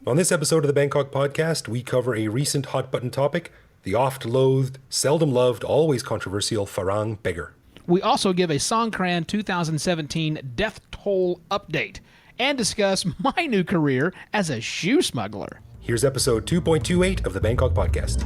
On this episode of the Bangkok podcast, we cover a recent hot-button topic, the oft-loathed, seldom loved, always controversial farang beggar. We also give a Songkran 2017 death toll update and discuss my new career as a shoe smuggler. Here's episode 2.28 of the Bangkok podcast.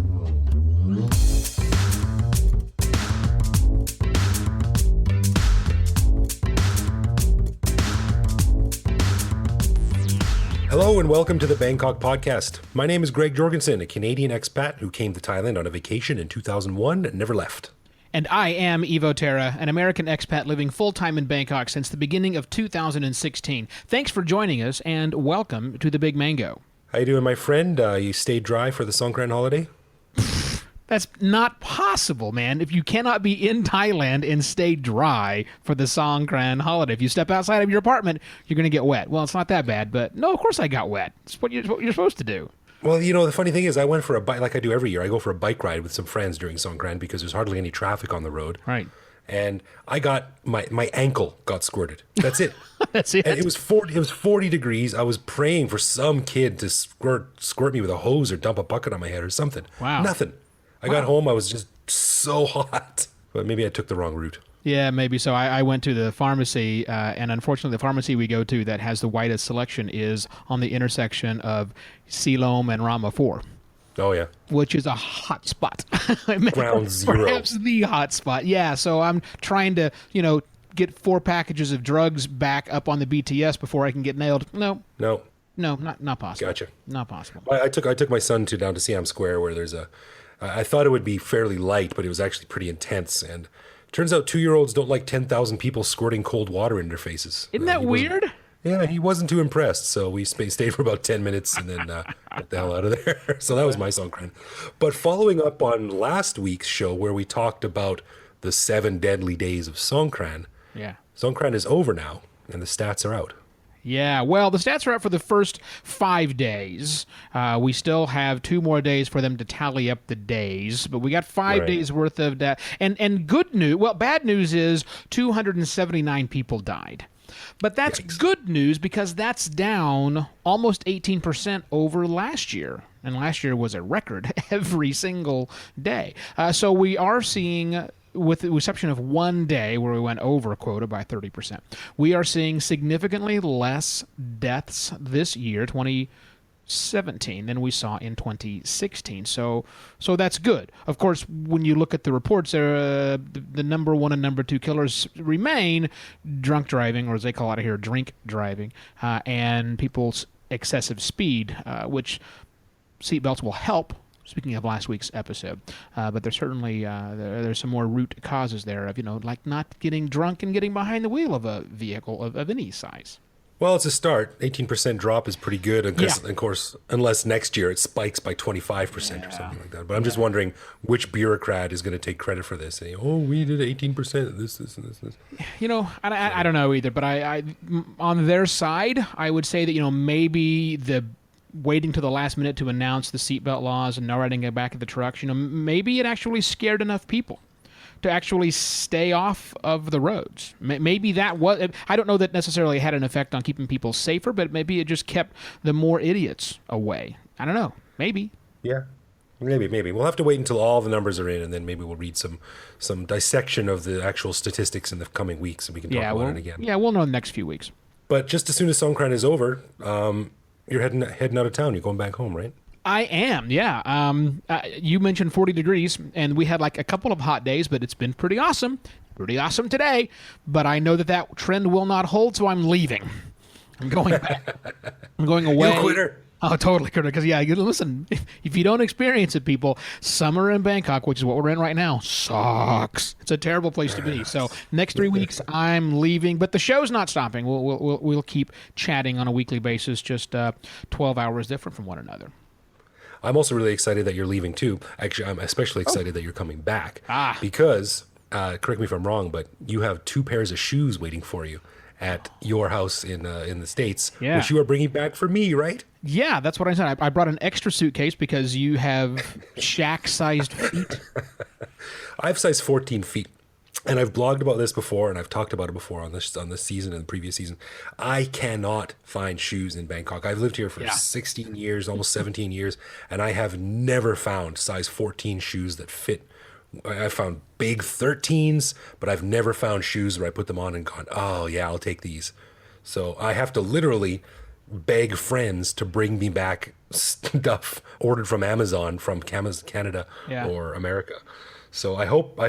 Hello and welcome to the Bangkok podcast. My name is Greg Jorgensen, a Canadian expat who came to Thailand on a vacation in 2001 and never left. And I am Evo Terra, an American expat living full-time in Bangkok since the beginning of 2016. Thanks for joining us and welcome to the Big Mango. How you doing, my friend? You stayed dry for the Songkran holiday? That's not possible, man. If you cannot be in Thailand and stay dry for the Songkran holiday, if you step outside of your apartment, you're going to get wet. Well, it's not that bad, but no, of course I got wet. It's what you're supposed to do. Well, you know, the funny thing is I went for a bike, like I do every year. I go for a bike ride with some friends during Songkran because there's hardly any traffic on the road. Right. And I got, my ankle got squirted. That's it. That's it. And it was 40 degrees. I was praying for some kid to squirt me with a hose or dump a bucket on my head or something. Wow. Nothing. I got home, I was just so hot. But maybe I took the wrong route. Yeah, maybe so. I went to the pharmacy, and unfortunately the pharmacy we go to that has the widest selection is on the intersection of Siloam and Rama 4. Oh, yeah. Which is a hot spot. Ground zero. Perhaps the hot spot. Yeah, so I'm trying to, get 4 packages of drugs back up on the BTS before I can get nailed. No, not possible. Gotcha. Not possible. I took my son down to Siam Square where there's I thought it would be fairly light, but it was actually pretty intense. And it turns out 2-year-olds don't like 10,000 people squirting cold water in their faces. Isn't that weird? Yeah, he wasn't too impressed. So we stayed for about 10 minutes and then got the hell out of there. So that was my Songkran. But following up on last week's show where we talked about the 7 deadly days of Songkran, Yeah. Songkran is over now and the stats are out. Yeah, well, the stats are out for the first 5 days. We still have 2 more days for them to tally up the days, but we got 5 days worth of that. And good news, well, bad news is 279 people died. But that's good news because that's down almost 18% over last year. And last year was a record every single day. So we are seeing, with the exception of one day where we went over quota by 30%, we are seeing significantly less deaths this year, 2017, than we saw in 2016. So that's good. Of course, when you look at the reports, the number 1 and number 2 killers remain drunk driving, or as they call it here, drink driving, and people's excessive speed, which seatbelts will help. Speaking of last week's episode, but there's certainly there's some more root causes there of like not getting drunk and getting behind the wheel of a vehicle of any size. Well, it's a start. 18% drop is pretty good. Of course, unless next year it spikes by 25% or something like that. But I'm just wondering which bureaucrat is going to take credit for this. Saying, oh, we did 18%, this, and this. I don't know either. But I on their side, I would say that maybe the waiting to the last minute to announce the seatbelt laws and no riding it back of the trucks, maybe it actually scared enough people to actually stay off of the roads. Maybe that was, I don't know that necessarily had an effect on keeping people safer, but maybe it just kept the more idiots away. I don't know. Maybe. Yeah. Maybe. We'll have to wait until all the numbers are in, and then maybe we'll read some dissection of the actual statistics in the coming weeks, and we can talk about it again. Yeah, we'll know in the next few weeks. But just as soon as Songkran is over, you're heading out of town. You're going back home, right? I am, yeah. You mentioned 40 degrees, and we had like a couple of hot days, but it's been pretty awesome. Pretty awesome today. But I know that trend will not hold, so I'm leaving. I'm going back. I'm going away. You quitter. Oh, totally quitter. Because, listen, if you don't experience it, people, summer in Bangkok, which is what we're in right now, sucks. It's a terrible place to be. So next 3 weeks, I'm leaving. But the show's not stopping. We'll keep chatting on a weekly basis, just 12 hours different from one another. I'm also really excited that you're leaving too. Actually, I'm especially excited that you're coming back because, correct me if I'm wrong, but you have 2 pairs of shoes waiting for you at your house in the States, which you are bringing back for me, right? Yeah, that's what I said. I brought an extra suitcase because you have Shaq-sized feet. I have size 14 feet. and I've blogged about this before, and I've talked about it before on this season and the previous season. I cannot find shoes in Bangkok. I've lived here for 16 years, almost 17 years, and I have never found size 14 shoes that fit. I found big 13s, but I've never found shoes where I put them on and gone, oh yeah, I'll take these. So I have to literally beg friends to bring me back stuff ordered from Amazon from Canada or America. So I hope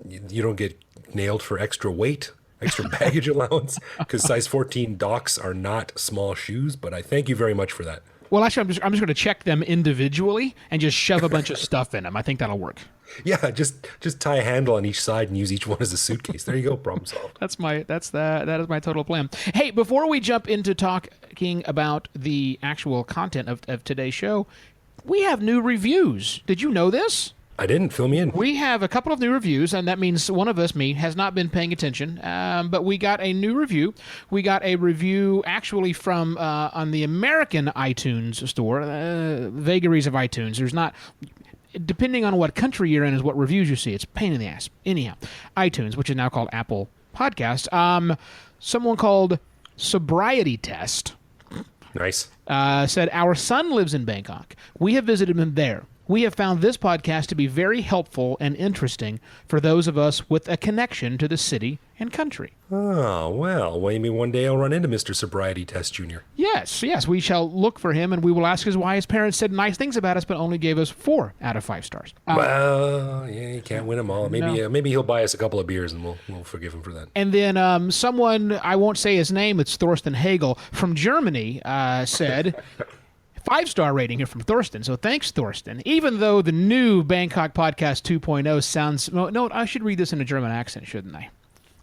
you don't get nailed for extra weight, extra baggage allowance, because size 14 docks are not small shoes. But I thank you very much for that. Well, actually, I'm just going to check them individually and just shove a bunch of stuff in them. I think that'll work. Yeah, just tie a handle on each side and use each one as a suitcase. There you go, problem solved. That is my total plan. Hey, before we jump into talking about the actual content of today's show, we have new reviews. Did you know this? I didn't. Fill me in. We have a couple of new reviews, and that means one of us, me, has not been paying attention. But we got a new review. We got a review actually from on the American iTunes store, vagaries of iTunes. There's not... Depending on what country you're in is what reviews you see. It's a pain in the ass. Anyhow, iTunes, which is now called Apple Podcast. Someone called Sobriety Test. Nice. Said, our son lives in Bangkok. We have visited him there. We have found this podcast to be very helpful and interesting for those of us with a connection to the city and country. Oh, well, maybe one day I'll run into Mr. Sobriety Test Jr. Yes, we shall look for him, and we will ask why his parents said nice things about us, but only gave us 4 out of 5 stars. Well, yeah, you can't win them all. Maybe he'll buy us a couple of beers, and we'll forgive him for that. And then someone, I won't say his name, it's Thorsten Hagel, from Germany, said... 5-star rating here from Thorsten, so thanks, Thorsten. Even though the new Bangkok Podcast 2.0 sounds... No, I should read this in a German accent, shouldn't I?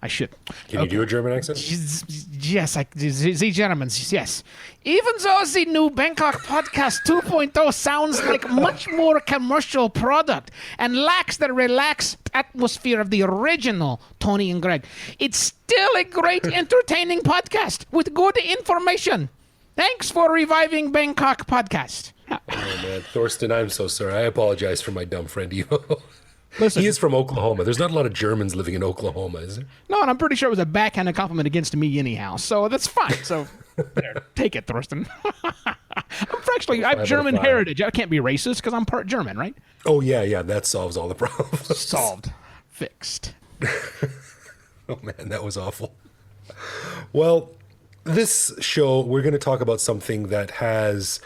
I should. Can you do a German accent? Yes, the Germans, yes. Even though the new Bangkok Podcast 2.0 sounds like much more commercial product and lacks the relaxed atmosphere of the original Tony and Greg, it's still a great entertaining podcast with good information. Thanks for reviving Bangkok Podcast. Oh, man. Thorsten, I'm so sorry. I apologize for my dumb friend, Evo. Listen, he is from Oklahoma. There's not a lot of Germans living in Oklahoma, is there? No, and I'm pretty sure it was a backhanded compliment against me anyhow, so that's fine. So, there, take it, Thorsten. I have German heritage. I can't be racist because I'm part German, right? Oh, yeah, that solves all the problems. Solved. Fixed. Oh, man, that was awful. Well... This show, we're going to talk about something that has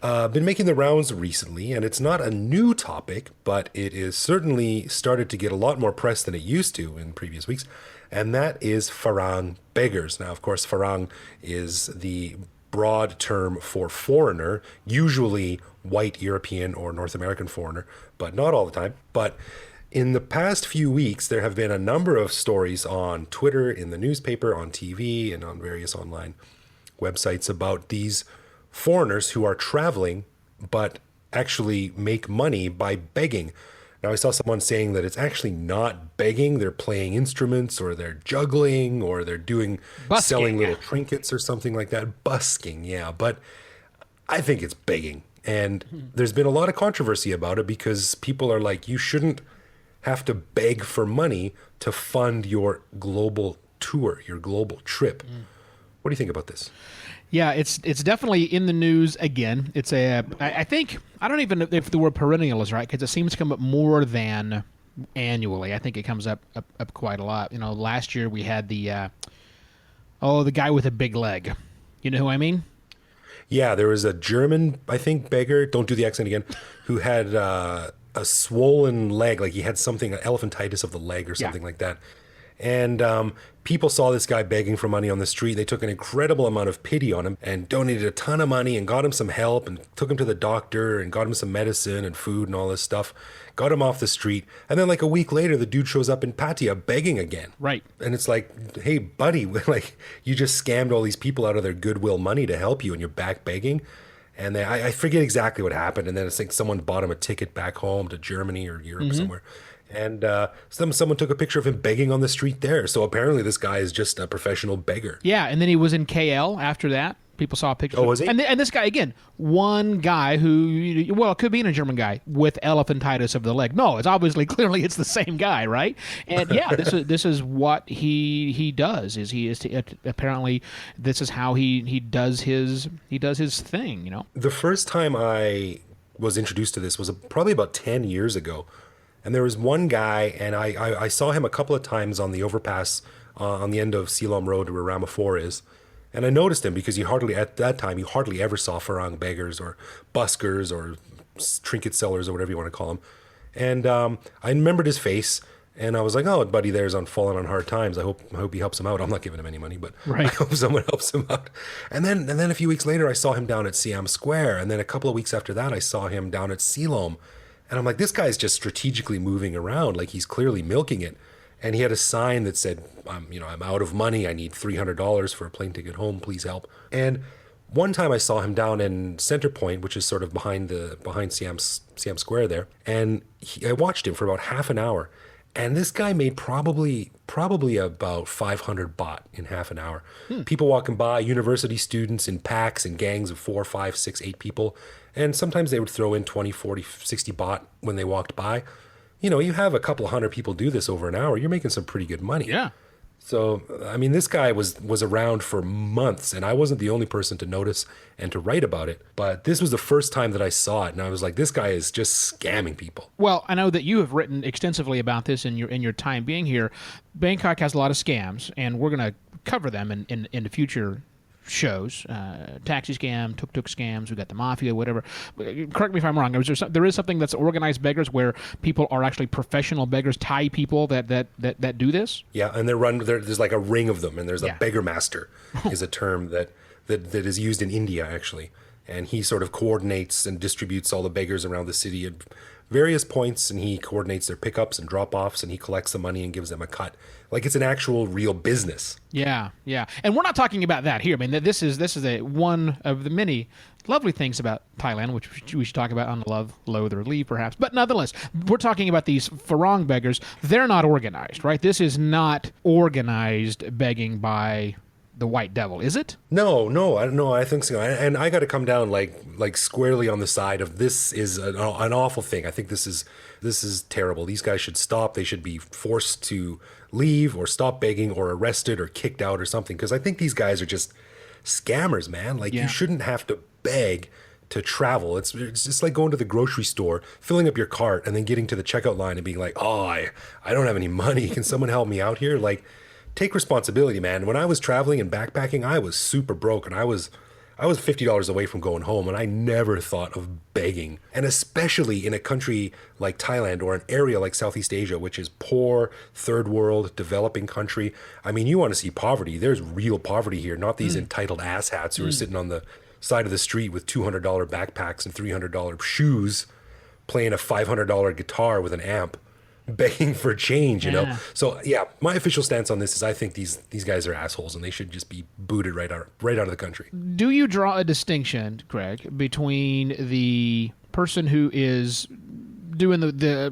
been making the rounds recently, and it's not a new topic, but it is certainly started to get a lot more press than it used to in previous weeks, and that is farang beggars. Now, of course, farang is the broad term for foreigner, usually white European or North American foreigner, but not all the time. But in the past few weeks, there have been a number of stories on Twitter, in the newspaper, on TV, and on various online websites about these foreigners who are traveling but actually make money by begging. Now, I saw someone saying that it's actually not begging. They're playing instruments, or they're juggling, or they're doing selling little trinkets or something like that. Busking, yeah. But I think it's begging. And there's been a lot of controversy about it because people are like, you shouldn't have to beg for money to fund your global tour, your global trip. What do you think about this? Yeah, it's definitely in the news again. It's I think, I don't even know if the word perennial is right, because it seems to come up more than annually. I think it comes up quite a lot. You know, last year we had the guy with a big leg. You know who I mean? Yeah, there was a German, I think, beggar, don't do the accent again, who had a swollen leg, like he had something, elephantitis of the leg or something like that. And people saw this guy begging for money on the street. They took an incredible amount of pity on him and donated a ton of money and got him some help and took him to the doctor and got him some medicine and food and all this stuff. Got him off the street. And then like a week later, the dude shows up in Pattaya begging again. Right. And it's like, hey, buddy, like you just scammed all these people out of their goodwill money to help you and you're back begging. And then I forget exactly what happened. And then it's like someone bought him a ticket back home to Germany or Europe somewhere. And someone took a picture of him begging on the street there. So apparently this guy is just a professional beggar. Yeah, and then he was in KL after that, People saw pictures. Oh, was he? And this guy, again, one guy who, well, it could be a German guy with elephantitis of the leg. No, it's obviously, clearly, it's the same guy, right? And yeah, this is what he does. Apparently, this is how he does his thing. You know, the first time I was introduced to this was probably about 10 years ago, and there was one guy, and I saw him a couple of times on the overpass on the end of Silom Road where Ramaphore is. And I noticed him because at that time, you hardly ever saw farang beggars or buskers or trinket sellers or whatever you want to call them. And I remembered his face, and I was like, oh, buddy there's fallen on hard times. I hope he helps him out. I'm not giving him any money, but right. I hope someone helps him out. And then a few weeks later, I saw him down at Siam Square. And then a couple of weeks after that, I saw him down at Silom. And I'm like, this guy's just strategically moving around, like he's clearly milking it. And he had a sign that said, I'm out of money. I need $300 for a plane ticket home. Please help. And one time I saw him down in Center Point, which is sort of behind Siam Square there. And I watched him for about half an hour. And this guy made probably about 500 baht in half an hour. People walking by, university students in packs and gangs of 4, 5, 6, 8 people. And sometimes they would throw in 20, 40, 60 baht when they walked by. You have a couple hundred people do this over an hour, you're making some pretty good money. Yeah. So, I mean, this guy was around for months, and I wasn't the only person to notice and to write about it. But this was the first time that I saw it, and I was like, this guy is just scamming people. Well, I know that you have written extensively about this in your time being here. Bangkok has a lot of scams, and we're going to cover them in the future shows. Taxi scam, tuk-tuk scams, we got the mafia, whatever. Correct me if I'm wrong. There is something that's organized beggars where people are actually professional beggars, Thai people that do this? Yeah, and there's like a ring of them, and there's a beggar master is a term that is used in India, actually. And he sort of coordinates and distributes all the beggars around the city at various points, and he coordinates their pickups and drop-offs, and he collects the money and gives them a cut. Like it's an actual real business. Yeah. And we're not talking about that here. I mean, this is one of the many lovely things about Thailand, which we should talk about on Love, Loathe, or Leave, perhaps. But nonetheless, we're talking about these farang beggars. They're not organized, right? This is not organized begging by the white devil, is it? No, I don't know. I think so. And I got to come down like squarely on the side of this is an awful thing. I think this is terrible. These guys should stop. They should be forced to leave or stop begging or arrested or kicked out or something. Because I think these guys are just scammers, man. Like you shouldn't have to beg to travel. It's just like going to the grocery store, filling up your cart, and then getting to the checkout line and being like, oh, I don't have any money. Can someone help me out here? Like, take responsibility, man. When I was traveling and backpacking, I was super broke, and I was $50 away from going home, and I never thought of begging. And especially in a country like Thailand or an area like Southeast Asia, which is poor, third world, developing country. I mean, you want to see poverty. There's real poverty here, not these entitled asshats who are sitting on the side of the street with $200 backpacks and $300 shoes, playing a $500 guitar with an amp, begging for change, you know? So yeah, my official stance on this is I think these guys are assholes and they should just be booted right out of the country. Do you draw a distinction, Greg, between the person who is doing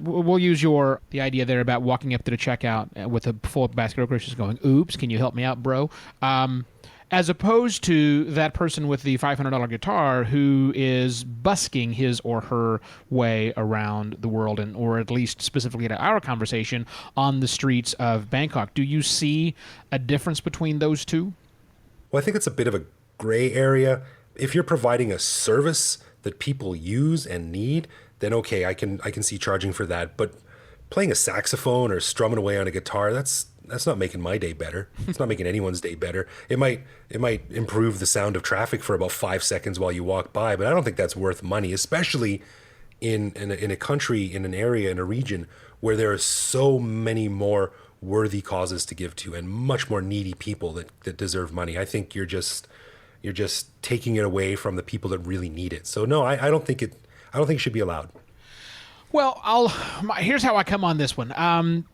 we'll use the idea there about walking up to the checkout with a full basket of groceries going, oops, can you help me out, bro? As opposed to that person with the $500 guitar who is busking his or her way around the world, or at least specifically to our conversation, on the streets of Bangkok. Do you see a difference between those two? Well, I think it's a bit of a gray area. If you're providing a service that people use and need, then okay, I can see charging for that. But playing a saxophone or strumming away on a guitar, that's not making my day better. It's not making anyone's day better. It might improve the sound of traffic for about 5 seconds while you walk by, but I don't think that's worth money, especially in a country, in an area, in a region where there are so many more worthy causes to give to and much more needy people that deserve money. I think you're just taking it away from the people that really need it. So no, I don't think it should be allowed. Well, here's how I come on this one.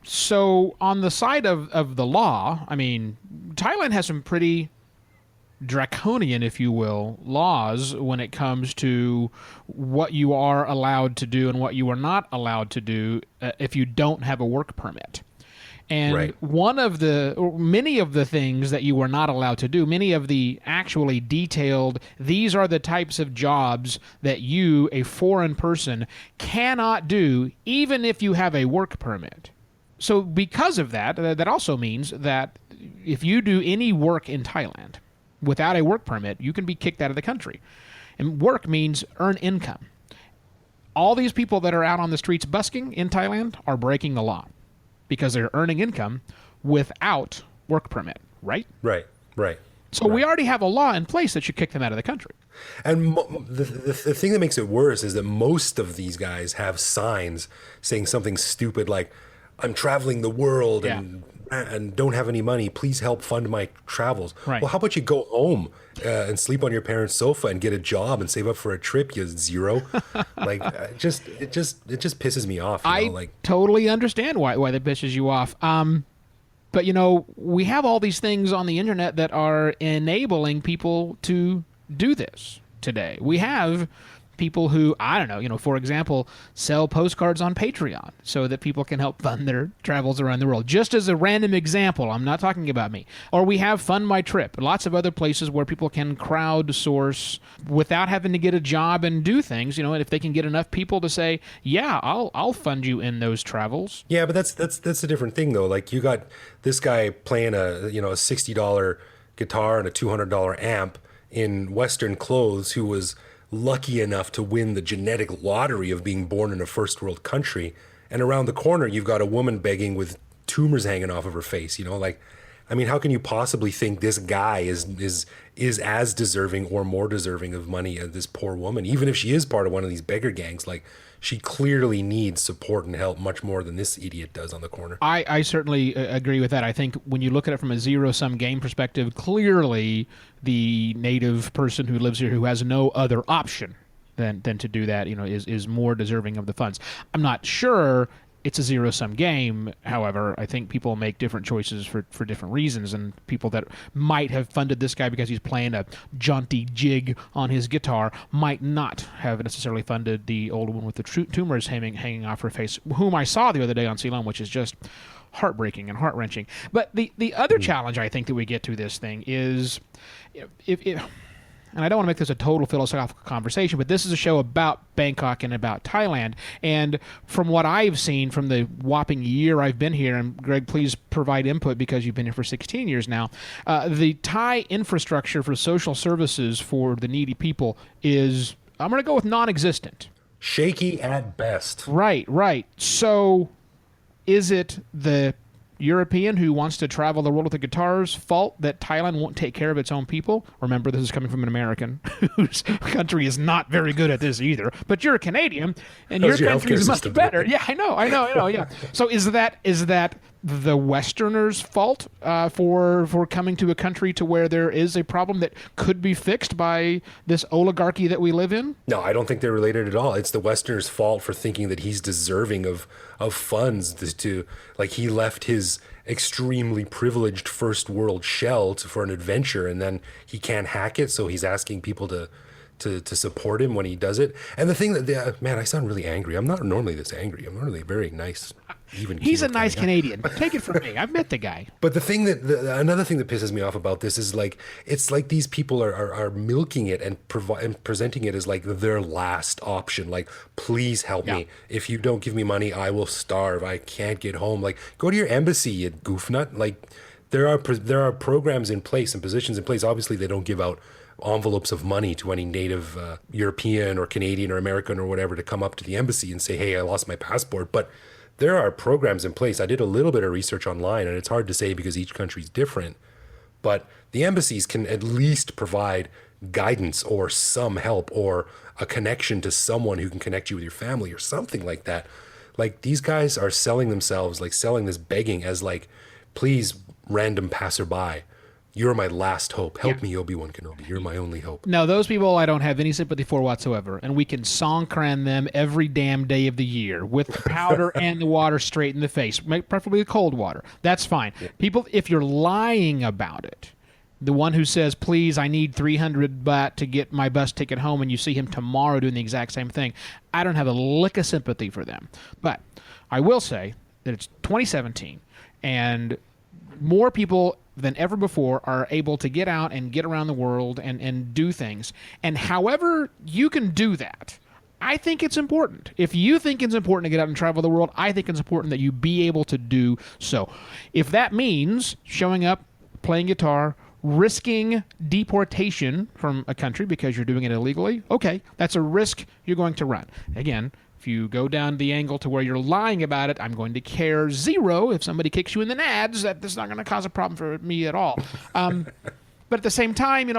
So on the side of the law, I mean, Thailand has some pretty draconian, if you will, laws when it comes to what you are allowed to do and what you are not allowed to do if you don't have a work permit. And many of the things that you were not allowed to do, many of the actually detailed, these are the types of jobs that you, a foreign person, cannot do even if you have a work permit. So because of that, that also means that if you do any work in Thailand without a work permit, you can be kicked out of the country. And work means earn income. All these people that are out on the streets busking in Thailand are breaking the law because they're earning income without work permit, right? Right. So we already have a law in place that should kick them out of the country. And the thing that makes it worse is that most of these guys have signs saying something stupid like, I'm traveling the world and don't have any money. Please help fund my travels. Right. Well, how about you go home and sleep on your parents' sofa and get a job and save up for a trip, you zero? It just pisses me off. I totally understand why that pisses you off. But, we have all these things on the internet that are enabling people to do this today. We have people who, for example, sell postcards on Patreon so that people can help fund their travels around the world. Just as a random example, I'm not talking about me. Or we have Fund My Trip, lots of other places where people can crowdsource without having to get a job and do things, and if they can get enough people to say, yeah, I'll fund you in those travels. Yeah, but that's a different thing, though. Like, you got this guy playing a $60 guitar and a $200 amp in Western clothes who was lucky enough to win the genetic lottery of being born in a first world country, and around the corner you've got a woman begging with tumors hanging off of her face. How can you possibly think this guy is as deserving or more deserving of money as this poor woman, even if she is part of one of these beggar gangs? Like, she clearly needs support and help much more than this idiot does on the corner. I certainly agree with that. I think when you look at it from a zero-sum game perspective, clearly the native person who lives here who has no other option than to do that, is more deserving of the funds. I'm not sure it's a zero-sum game. However, I think people make different choices for different reasons, and people that might have funded this guy because he's playing a jaunty jig on his guitar might not have necessarily funded the old woman with the tumors hanging off her face, whom I saw the other day on Ceylon, which is just heartbreaking and heart-wrenching. But the other challenge I think that we get to this thing is, and I don't want to make this a total philosophical conversation, but this is a show about Bangkok and about Thailand. And from what I've seen from the whopping year I've been here, and Greg, please provide input because you've been here for 16 years now, the Thai infrastructure for social services for the needy people is, I'm going to go with non-existent. Shaky at best. Right. So is it the European who wants to travel the world with a guitar's fault that Thailand won't take care of its own people? Remember, this is coming from an American whose country is not very good at this either. But you're a Canadian, and your country is much better. Yeah, I know. Yeah. So is that the Westerners' fault for coming to a country to where there is a problem that could be fixed by this oligarchy that we live in? No, I don't think they're related at all. It's the Westerners' fault for thinking that he's deserving of funds to like, he left his extremely privileged first world shell for an adventure, and then he can't hack it, so he's asking people to support him when he does it. And the thing that, man, I sound really angry. I'm not normally this angry. I'm normally very nice. He's a nice Canadian. Take it from me. I've met the guy. But the thing another thing that pisses me off about this is, like, it's like these people are milking it and presenting it as like their last option. Like, please help me. If you don't give me money, I will starve. I can't get home. Like, go to your embassy, you goofnut. Like, there are programs in place and positions in place. Obviously, they don't give out envelopes of money to any native European or Canadian or American or whatever to come up to the embassy and say, hey, I lost my passport. But there are programs in place. I did a little bit of research online, and it's hard to say because each country is different. But the embassies can at least provide guidance or some help or a connection to someone who can connect you with your family or something like that. Like, these guys are selling themselves, like selling this begging as like, please, random passerby, you're my last hope. Help me, Obi-Wan Kenobi. You're my only hope. No, those people I don't have any sympathy for whatsoever. And we can Songkran them every damn day of the year with the powder and the water straight in the face, preferably the cold water. That's fine. Yeah. People, if you're lying about it, the one who says, please, I need 300 baht to get my bus ticket home, and you see him tomorrow doing the exact same thing, I don't have a lick of sympathy for them. But I will say that it's 2017, And more people than ever before are able to get out and get around the world and do things. And however you can do that, I think it's important. If you think it's important to get out and travel the world, I think it's important that you be able to do so. If that means showing up, playing guitar, risking deportation from a country because you're doing it illegally, okay, that's a risk you're going to run. Again, if you go down the angle to where you're lying about it, I'm going to care zero. If somebody kicks you in the nads, that's not going to cause a problem for me at all. But at the same time,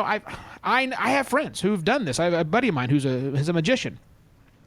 I have friends who've done this. I have a buddy of mine who's a magician.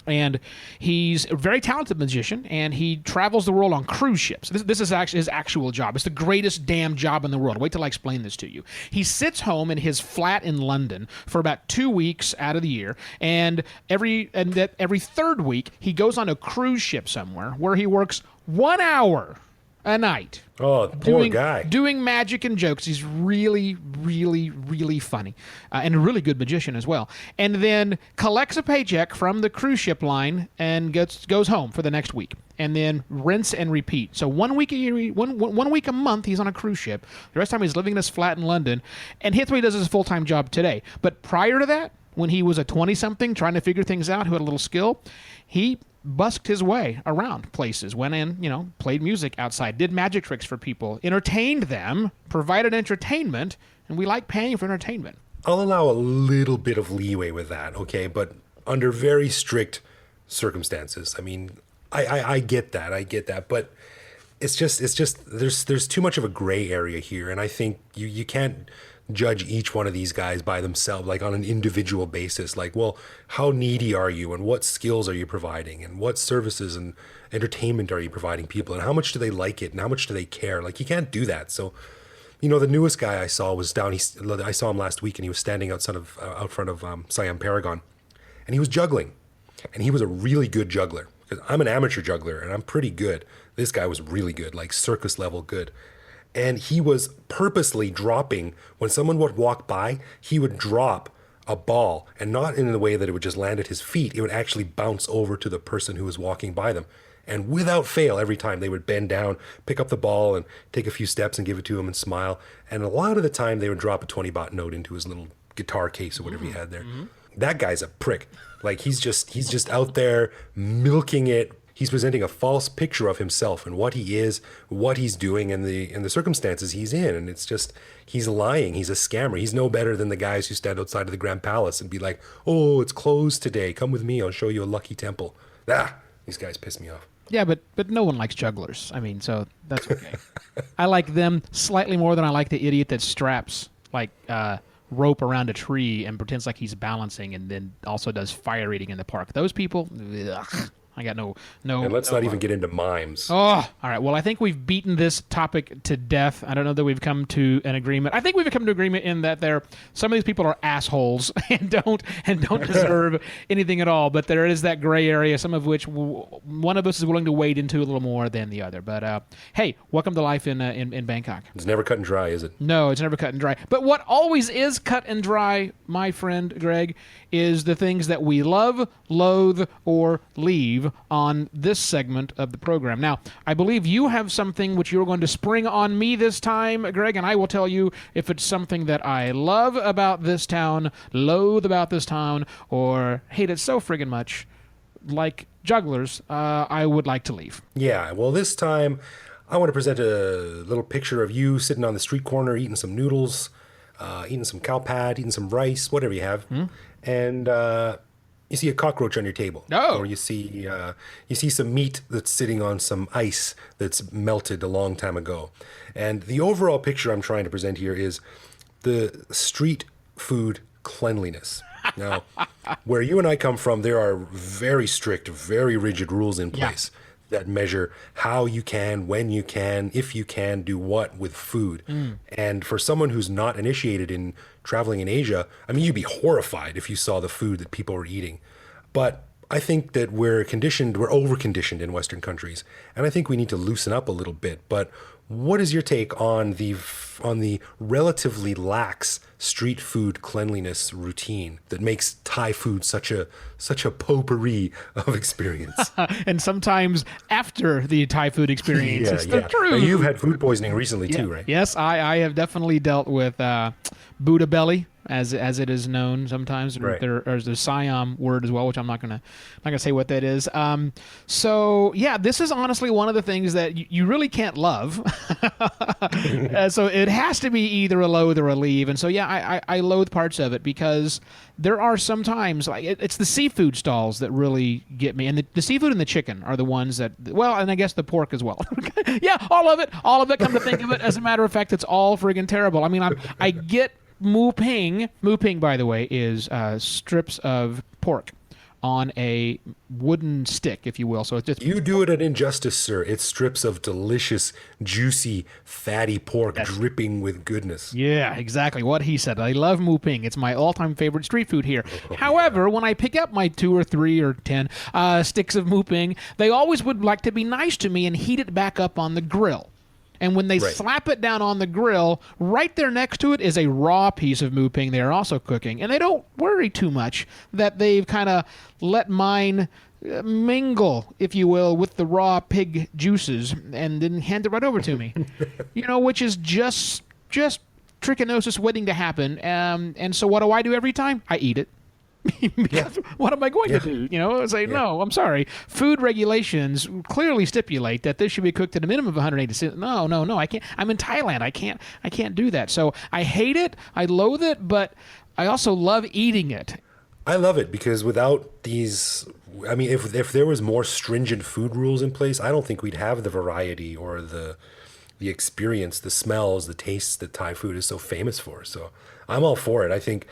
And he's a very talented magician, and he travels the world on cruise ships. This is actually his actual job. It's the greatest damn job in the world. Wait till I explain this to you. He sits home in his flat in London for about 2 weeks out of the year, and every third week he goes on a cruise ship somewhere where he works 1 hour a night. Oh, poor guy. Doing magic and jokes. He's really, really, really funny. And a really good magician as well. And then collects a paycheck from the cruise ship line and goes home for the next week. And then rinse and repeat. So 1 week a year, one week a month, he's on a cruise ship. The rest of the time he's living in his flat in London. And here's what he does as a full-time job today. But prior to that, when he was a 20-something trying to figure things out, who had a little skill, he busked his way around places, went in, played music outside, did magic tricks for people, entertained them, provided entertainment, and we like paying for entertainment. I'll allow a little bit of leeway with that, okay? But under very strict circumstances. I mean, I get that, but it's just there's too much of a gray area here, and I think you can't judge each one of these guys by themselves, like on an individual basis. Like, well, how needy are you, and what skills are you providing, and what services and entertainment are you providing people, and how much do they like it, and how much do they care? Like, you can't do that. So, the newest guy I saw was I saw him last week, and he was standing out front of Siam Paragon, and he was juggling, and he was a really good juggler, because I'm an amateur juggler and I'm pretty good. This guy was really good, like circus level good. And he was purposely dropping, when someone would walk by, he would drop a ball, and not in the way that it would just land at his feet. It would actually bounce over to the person who was walking by them. And without fail, every time they would bend down, pick up the ball and take a few steps and give it to him and smile. And a lot of the time they would drop a 20-baht note into his little guitar case or whatever he had there. Mm-hmm. That guy's a prick. Like, he's just out there milking it. He's presenting a false picture of himself and what he is, what he's doing, and the circumstances he's in. And it's just, he's lying. He's a scammer. He's no better than the guys who stand outside of the Grand Palace and be like, oh, it's closed today. Come with me. I'll show you a lucky temple. These guys piss me off. Yeah, but no one likes jugglers. I mean, so that's okay. I like them slightly more than I like the idiot that straps rope around a tree and pretends like he's balancing and then also does fire eating in the park. Those people, ugh. I got no. And let's not even get into mimes. Oh, all right. Well, I think we've beaten this topic to death. I don't know that we've come to an agreement. I think we've come to agreement in that some of these people are assholes and don't deserve anything at all. But there is that gray area, some of which one of us is willing to wade into a little more than the other. But hey, welcome to life in Bangkok. It's never cut and dry, is it? No, it's never cut and dry. But what always is cut and dry, my friend Greg, is the things that we love, loathe, or leave on this segment of the program. Now, I believe you have something which you're going to spring on me this time, Greg, and I will tell you if it's something that I love about this town, loathe about this town, or hate it so friggin' much, like jugglers, I would like to leave. Yeah, well, this time I want to present a little picture of you sitting on the street corner eating some noodles, eating some cow pad, eating some rice, whatever you have, and you see a cockroach on your table. Oh. Or you see some meat that's sitting on some ice that's melted a long time ago. And the overall picture I'm trying to present here is the street food cleanliness. Now, where you and I come from, there are very strict, very rigid rules in place that measure how you can, when you can, if you can, do what with food. And for someone who's not initiated in traveling in Asia, I mean, you'd be horrified if you saw the food that people are eating. But I think that we're over-conditioned in Western countries, and I think we need to loosen up a little bit. But what is your take on the relatively lax street food cleanliness routine that makes Thai food such a potpourri of experience? And sometimes after the Thai food experience, it's the truth. Now, you've had food poisoning recently too, right? Yes, I have definitely dealt with Buddha belly, as it is known sometimes. Right. There's the Siam word as well, which I'm not gonna say what that is. So yeah, this is honestly one of the things that you really can't love. So it has to be either a loathe or a leave. And so yeah, I loathe parts of it because there are sometimes like it's the seafood stalls that really get me, and the seafood and the chicken are the ones that, well, and I guess the pork as well. Yeah, all of it. Come to think of it, as a matter of fact, it's all friggin' terrible. I mean, I get mu ping. Mu ping, by the way, is strips of pork on a wooden stick, if you will. So it's just, you do it an injustice, sir. It's strips of delicious, juicy, fatty pork dripping with goodness. Yeah, exactly what he said. I love mu ping. It's my all-time favorite street food here. However, when I pick up my 2 or 3 or 10 sticks of mu ping, they always would like to be nice to me and heat it back up on the grill. And when they slap it down on the grill, right there next to it is a raw piece of mu ping they are also cooking. And they don't worry too much that they've kind of let mine mingle, if you will, with the raw pig juices and then hand it right over to me. Which is just trichinosis waiting to happen. And so what do I do every time? I eat it. What am I going to do? Say, no, I'm sorry. Food regulations clearly stipulate that this should be cooked at a minimum of 180. No, I can't. I'm in Thailand. I can't do that. So I hate it. I loathe it, but I also love eating it. I love it because without these, I mean, if there was more stringent food rules in place, I don't think we'd have the variety or the experience, the smells, the tastes that Thai food is so famous for. So I'm all for it. I think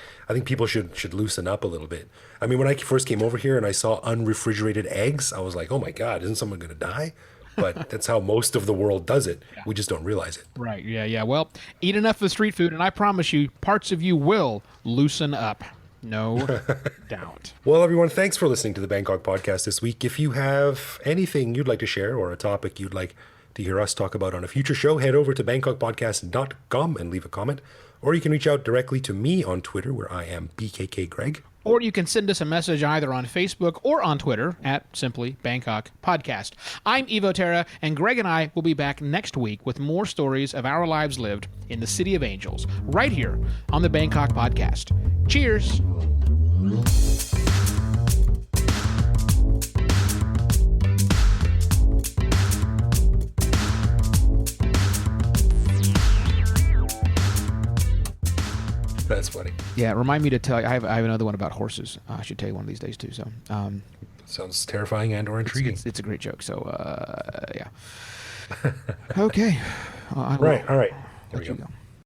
people should loosen up a little bit. I mean, when I first came over here and I saw unrefrigerated eggs, I was like, oh my God, isn't someone going to die? But that's how most of the world does it. We just don't realize it. Right. Yeah. Well, eat enough of the street food and I promise you, parts of you will loosen up. No doubt. Well, everyone, thanks for listening to the Bangkok podcast this week. If you have anything you'd like to share or a topic you'd like to hear us talk about on a future show, head over to bangkokpodcast.com and leave a comment. Or you can reach out directly to me on Twitter, where I am BKK Greg. Or you can send us a message either on Facebook or on Twitter at simply Bangkok Podcast. I'm Evo Terra, and Greg and I will be back next week with more stories of our lives lived in the City of Angels, right here on the Bangkok Podcast. Cheers! That's funny. Yeah, remind me to tell you. I have another one about horses. I should tell you one of these days too. So, sounds terrifying and or intriguing. It's a great joke. So, yeah. Okay. Right. All right. Here we go.